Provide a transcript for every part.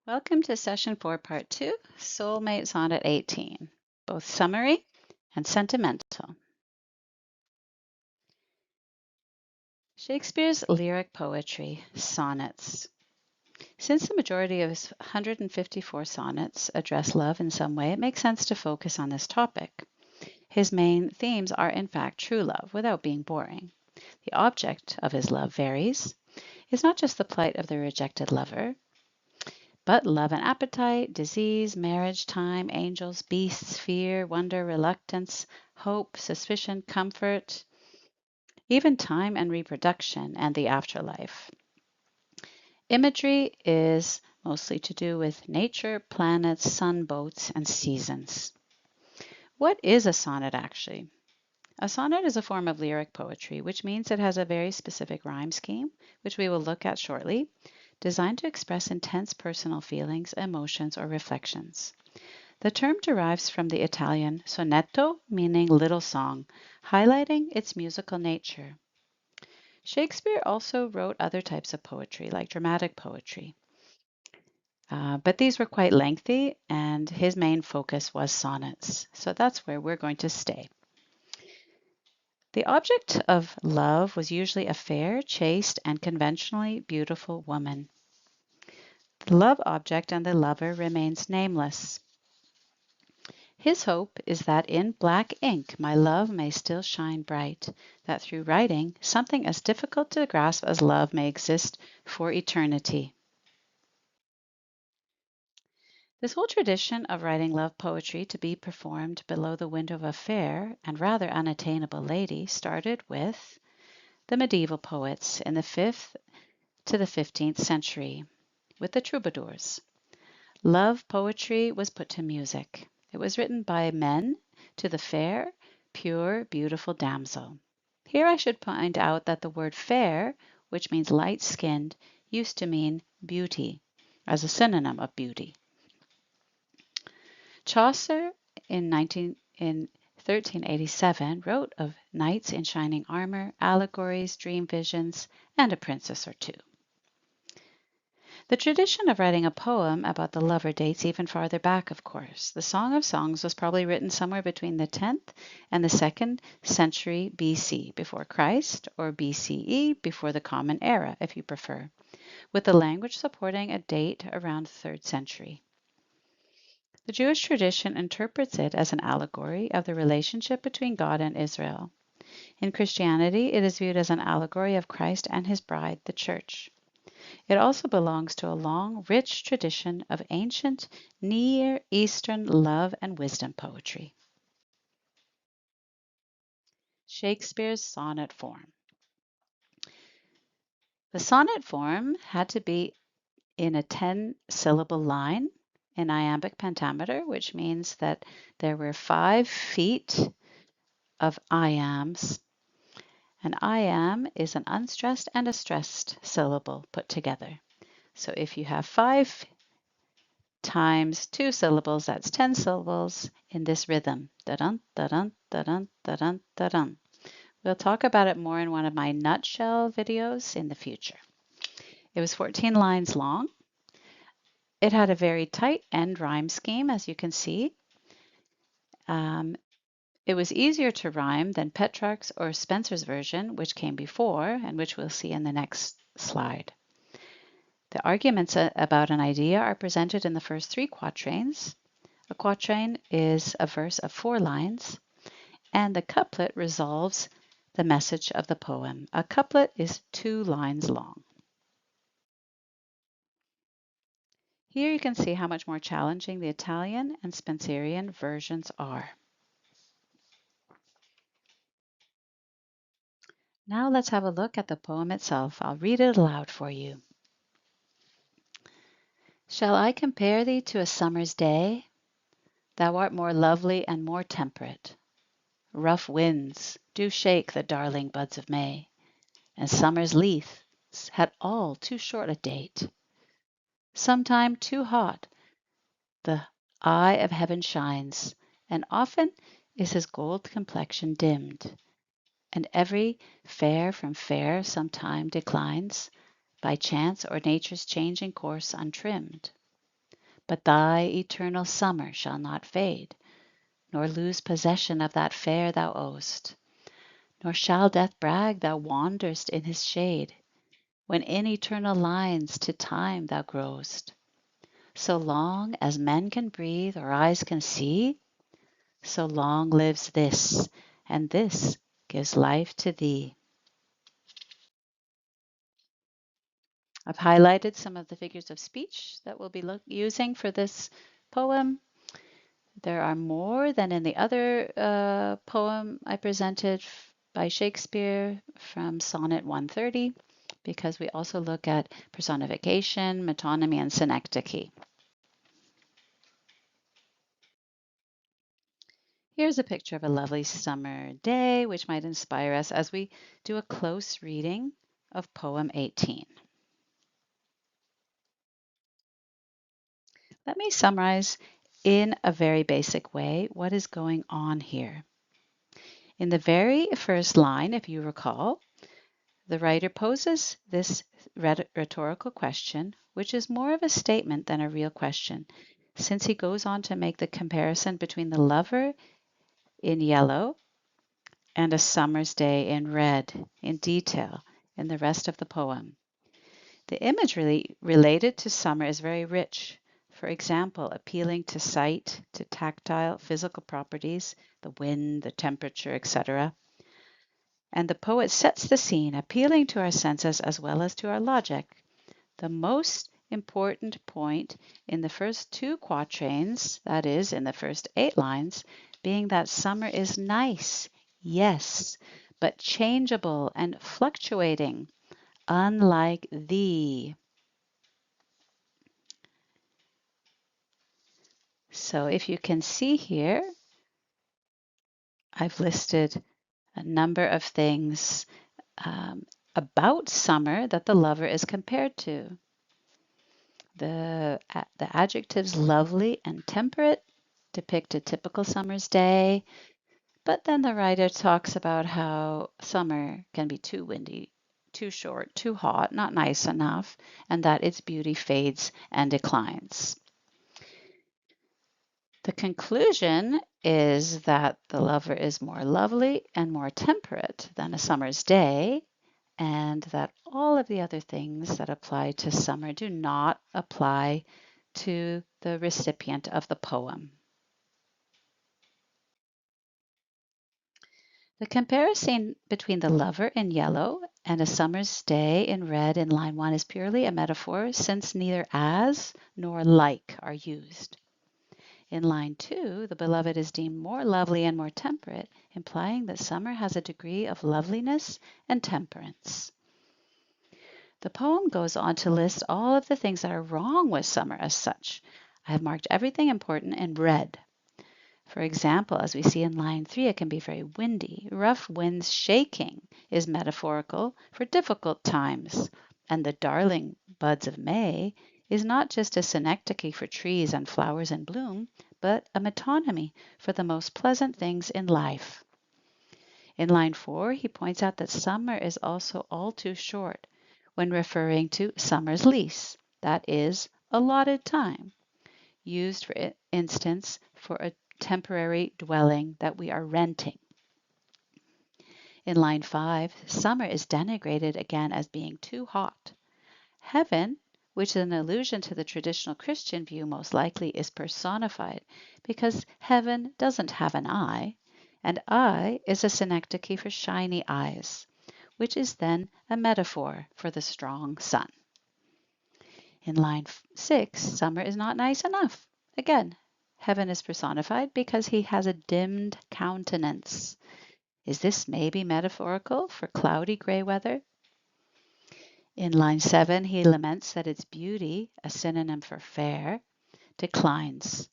Welcome to Session 4, Part 2, Soulmate Sonnet 18, both summary and sentimental. Shakespeare's lyric poetry, sonnets. Since the majority of his 154 sonnets address love in some way, it makes sense to focus on this topic. His main themes are, in fact, true love, without being boring. The object of his love varies. It's not just the plight of the rejected lover, but love and appetite, disease, marriage, time, angels, beasts, fear, wonder, reluctance, hope, suspicion, comfort, even time and reproduction and the afterlife. Imagery is mostly to do with nature, planets, sun, boats, and seasons. What is a sonnet actually? A sonnet is a form of lyric poetry, which means it has a very specific rhyme scheme, which we will look at shortly, designed to express intense personal feelings, emotions, or reflections. The term derives from the Italian sonetto, meaning little song, highlighting its musical nature. Shakespeare also wrote other types of poetry, like dramatic poetry, but these were quite lengthy, and his main focus was sonnets. So that's where we're going to stay. The object of love was usually a fair, chaste, and conventionally beautiful woman. The love object and the lover remains nameless. His hope is that in black ink my love may still shine bright, that through writing something as difficult to grasp as love may exist for eternity. This whole tradition of writing love poetry to be performed below the window of a fair and rather unattainable lady started with the medieval poets in the 5th to the 15th century, with the troubadours. Love poetry was put to music. It was written by men to the fair, pure, beautiful damsel. Here I should point out that the word fair, which means light-skinned, used to mean beauty, as a synonym of beauty. Chaucer in 1387 wrote of knights in shining armor, allegories, dream visions, and a princess or two. The tradition of writing a poem about the lover dates even farther back, of course. The Song of Songs was probably written somewhere between the 10th and the 2nd century BC, before Christ, or BCE, before the Common Era, if you prefer, with the language supporting a date around the 3rd century. The Jewish tradition interprets it as an allegory of the relationship between God and Israel. In Christianity, it is viewed as an allegory of Christ and his bride, the Church. It also belongs to a long, rich tradition of ancient Near Eastern love and wisdom poetry. Shakespeare's sonnet form. The sonnet form had to be in a 10-syllable line in iambic pentameter, which means that there were 5 feet of iambs. An iamb is an unstressed and a stressed syllable put together. So if you have 5 times 2 syllables, that's 10 syllables in this rhythm. Da-dun, da-dun, da-dun, da-dun, da-dun. We'll talk about it more in one of my nutshell videos in the future. It was 14 lines long. It had a very tight end rhyme scheme, as you can see. It was easier to rhyme than Petrarch's or Spenser's version, which came before, and which we'll see in the next slide. The arguments about an idea are presented in the first 3 quatrains. A quatrain is a verse of 4 lines, and the couplet resolves the message of the poem. A couplet is 2 lines long. Here you can see how much more challenging the Italian and Spenserian versions are. Now let's have a look at the poem itself. I'll read it aloud for you. Shall I compare thee to a summer's day? Thou art more lovely and more temperate. Rough winds do shake the darling buds of May, and summer's leaves had all too short a date. Sometime too hot the eye of heaven shines, and often is his gold complexion dimmed, and every fair from fair sometime declines, by chance or nature's changing course untrimmed. But thy eternal summer shall not fade, nor lose possession of that fair thou owest. Nor shall death brag thou wander'st in his shade, when in eternal lines to time thou growest. So long as men can breathe or eyes can see, so long lives this, and this gives life to thee. I've highlighted some of the figures of speech that we'll be using for this poem. There are more than in the other poem I presented by Shakespeare from Sonnet 130, because we also look at personification, metonymy, and synecdoche. Here's a picture of a lovely summer day, which might inspire us as we do a close reading of poem 18. Let me summarize in a very basic way what is going on here. In the very first line, if you recall, the writer poses this rhetorical question, which is more of a statement than a real question, since he goes on to make the comparison between the lover in yellow and a summer's day in red in detail in the rest of the poem. The imagery related to summer is very rich. For example, appealing to sight, to tactile, physical properties, the wind, the temperature, etc. And the poet sets the scene, appealing to our senses as well as to our logic. The most important point in the first two quatrains, that is, in the first 8 lines, being that summer is nice, yes, but changeable and fluctuating, unlike thee. So if you can see here, I've listed a number of things about summer that the lover is compared to. The adjectives lovely and temperate depict a typical summer's day, but then the writer talks about how summer can be too windy, too short, too hot, not nice enough, and that its beauty fades and declines. The conclusion is that the lover is more lovely and more temperate than a summer's day, and that all of the other things that apply to summer do not apply to the recipient of the poem. The comparison between the lover in yellow and a summer's day in red in line 1 is purely a metaphor, since neither as nor like are used. In line 2, the beloved is deemed more lovely and more temperate, implying that summer has a degree of loveliness and temperance. The poem goes on to list all of the things that are wrong with summer as such. I have marked everything important in red. For example, as we see in line 3, it can be very windy. Rough winds shaking is metaphorical for difficult times. And the darling buds of May is not just a synecdoche for trees and flowers in bloom, but a metonymy for the most pleasant things in life. In line 4, he points out that summer is also all too short when referring to summer's lease, that is, allotted time, used, for instance, for a temporary dwelling that we are renting. In line 5, summer is denigrated again as being too hot. Heaven, which is an allusion to the traditional Christian view, most likely is personified because heaven doesn't have an eye, and eye is a synecdoche for shiny eyes, which is then a metaphor for the strong sun. In line 6, summer is not nice enough. Again, heaven is personified because he has a dimmed countenance. Is this maybe metaphorical for cloudy gray weather? In line 7, he laments that its beauty, a synonym for fair, declines,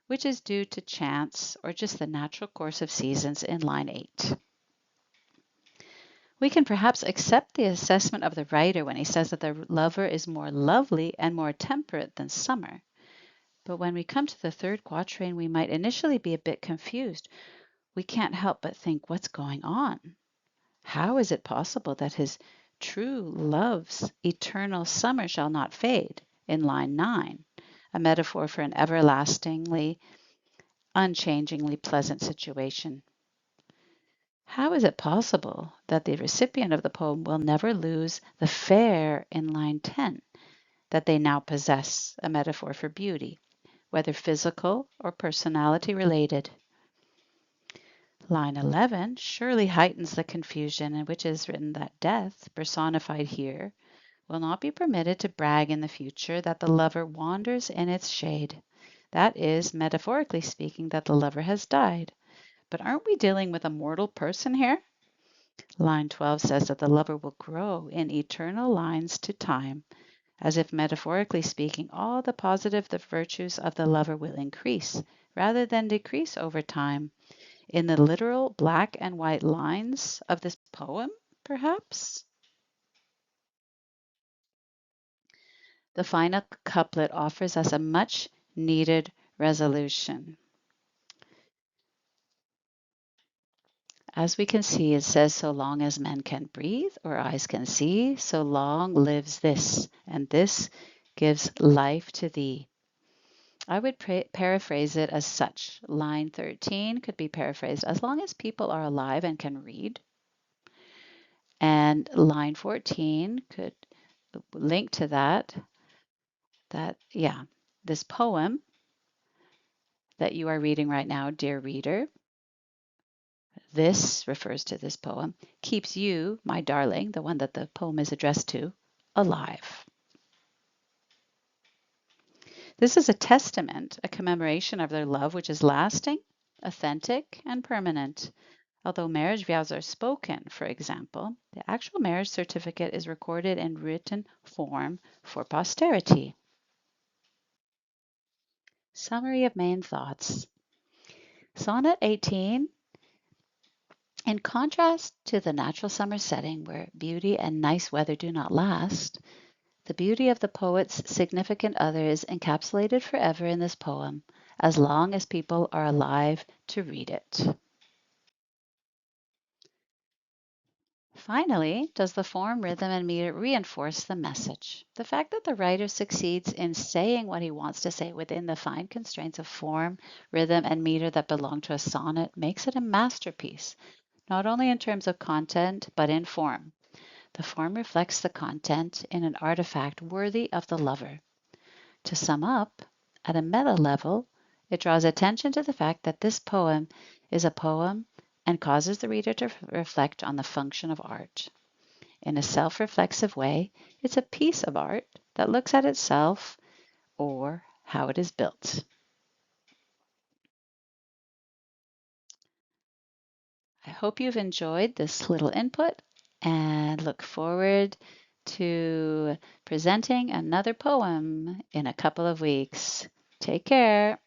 which is due to chance or just the natural course of seasons in line 8. We can perhaps accept the assessment of the writer when he says that the lover is more lovely and more temperate than summer. But when we come to the third quatrain, we might initially be a bit confused. We can't help but think, what's going on? How is it possible that his true love's eternal summer shall not fade in line 9 a metaphor for an everlastingly, unchangingly pleasant situation. How is it possible that the recipient of the poem will never lose the fair in line 10, that they now possess a metaphor for beauty, whether physical or personality related? Line 11 surely heightens the confusion in which is written that death, personified here, will not be permitted to brag in the future that the lover wanders in its shade. That is, metaphorically speaking, that the lover has died. But aren't we dealing with a mortal person here? Line 12 says that the lover will grow in eternal lines to time, as if metaphorically speaking, all the positive virtues of the lover will increase rather than decrease over time. In the literal black and white lines of this poem, perhaps? The final couplet offers us a much needed resolution. As we can see, it says, so long as men can breathe or eyes can see, so long lives this, and this gives life to thee. I would paraphrase it as such. Line 13 could be paraphrased, as long as people are alive and can read. And line 14 could link to that, this poem that you are reading right now, dear reader, this refers to this poem, keeps you, my darling, the one that the poem is addressed to, alive. This is a testament, a commemoration of their love, which is lasting, authentic, and permanent. Although marriage vows are spoken, for example, the actual marriage certificate is recorded in written form for posterity. Summary of main thoughts. Sonnet 18. In contrast to the natural summer setting where beauty and nice weather do not last, the beauty of the poet's significant other is encapsulated forever in this poem, as long as people are alive to read it. Finally, does the form, rhythm, and meter reinforce the message? The fact that the writer succeeds in saying what he wants to say within the fine constraints of form, rhythm, and meter that belong to a sonnet makes it a masterpiece, not only in terms of content, but in form. The form reflects the content in an artifact worthy of the lover. To sum up, at a meta level, it draws attention to the fact that this poem is a poem and causes the reader to reflect on the function of art. In a self-reflexive way, it's a piece of art that looks at itself or how it is built. I hope you've enjoyed this little input and look forward to presenting another poem in a couple of weeks. Take care.